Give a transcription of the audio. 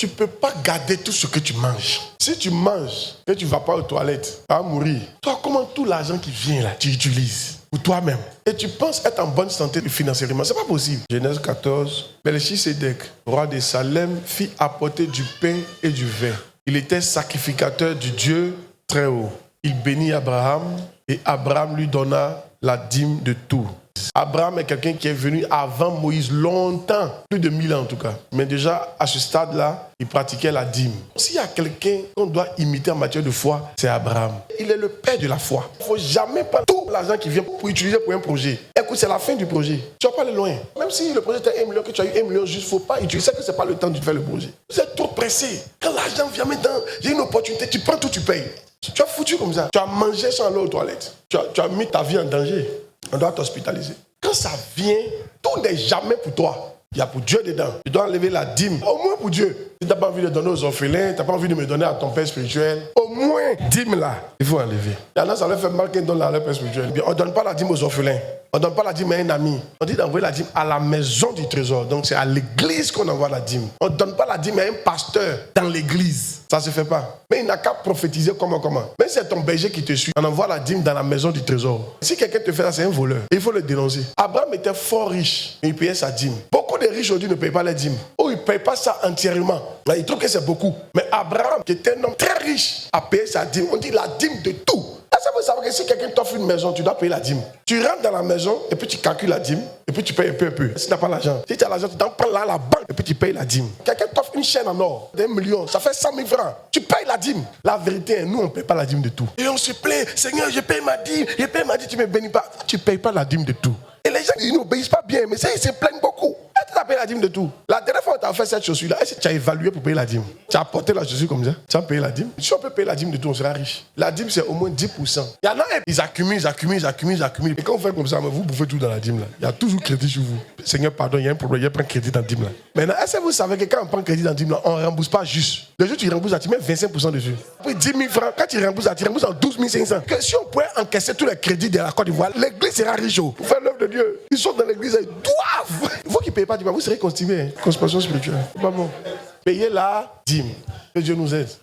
tu ne peux pas garder tout ce que tu manges. Si tu manges et tu ne vas pas aux toilettes, tu vas mourir. Toi, comment tout l'argent qui vient là, tu utilises pour toi-même? Et tu penses être en bonne santé financièrement. Ce n'est pas possible. Genèse 14. Melchisédek, roi de Salem, fit apporter du pain et du vin. Il était sacrificateur du Dieu très haut. Il bénit Abraham et Abraham lui donna la dîme de tout. Abraham est quelqu'un qui est venu avant Moïse longtemps, plus de 1000 ans en tout cas. Mais déjà, à ce stade-là, il pratiquait la dîme. S'il y a quelqu'un qu'on doit imiter en matière de foi, c'est Abraham. Il est le père de la foi. Il ne faut jamais prendre tout l'argent qui vient pour utiliser pour un projet. Écoute, c'est la fin du projet. Tu ne vas pas aller loin. Même si le projet était 1 million, que tu as eu 1 million juste, il ne faut pas utiliser que ce n'est pas le temps de faire le projet. Vous êtes trop pressé. Quand l'argent vient maintenant, il y a une opportunité, tu prends tout, tu payes. Tu as foutu comme ça. Tu as mangé sans aller aux toilettes. Tu as mis ta vie en danger. On doit t'hospitaliser. Quand ça vient, tout n'est jamais pour toi. Il y a pour Dieu dedans. Tu dois enlever la dîme. Au moins pour Dieu. Si tu n'as pas envie de donner aux orphelins, tu n'as pas envie de me donner à ton père spirituel, au moins, dîme là, il faut enlever. Il y en a, ça leur fait mal qu'ils donnent à leur père spirituel. On ne donne pas la dîme aux orphelins. On ne donne pas la dîme à un ami. On dit d'envoyer la dîme à la maison du trésor. Donc c'est à l'église qu'on envoie la dîme. On ne donne pas la dîme à un pasteur dans l'église. Ça ne se fait pas. Mais il n'a qu'à prophétiser comment. Même si c'est ton berger qui te suit, on envoie la dîme dans la maison du trésor. Si quelqu'un te fait ça, c'est un voleur. Il faut le dénoncer. Abraham était fort riche, mais il payait sa dîme. Beaucoup de riches aujourd'hui ne payent pas la dîme. Ou ils ne payent pas ça entièrement. Là, ils trouvent que c'est beaucoup. Mais Abraham, qui était un homme très riche, a payé sa dîme. On dit la dîme de tout. Ça veut savoir que si quelqu'un t'offre une maison, tu dois payer la dîme. Tu rentres dans la maison et puis tu calcules la dîme et puis tu payes un peu. Si tu n'as pas l'argent, si tu as l'argent, tu t'en prends là à la banque et puis tu payes la dîme. Quelqu'un t'offre une chaîne en or d'1 million, ça fait 100 000 francs. Tu payes la dîme. La vérité, nous, on ne paye pas la dîme de tout. Et on se plaint, Seigneur, je paye ma dîme, tu ne me bénis pas. Tu ne payes pas la dîme de tout. Et les gens, ils n'obéissent pas bien, mais ça, ils se plaignent beaucoup. Tu as payé la dîme de tout. La dernière fois que tu as fait cette chaussure-là, est-ce que tu as évalué pour payer la dîme? Tu as apporté la chaussure comme ça, tu as payé la dîme. Si on peut payer la dîme de tout, on sera riche. La dîme, c'est au moins 10%. Il y en a, ils accumulent. Et quand vous faites comme ça, vous bouffez tout dans la dîme là. Il y a toujours crédit sur vous. Seigneur, pardon, il y a un problème, il y a un crédit dans la dîme là. Maintenant, est-ce que vous savez que quand on prend crédit dans la dîme là, on ne rembourse pas juste. Le jour où tu rembourses, tu mets 25% dessus. Puis 10 000 francs, quand tu rembourses en 12 500. Que si on pouvait encaisser tous les crédits de la Côte d'Ivoire, l'église sera riche. Pour faire l'œuvre de Dieu. Ils sont dans l'église, ils doivent. Vous qui ne payez pas, vous serez constipé. Conspiration spirituelle. Pas bon. Payez la dîme. Que Dieu nous aide.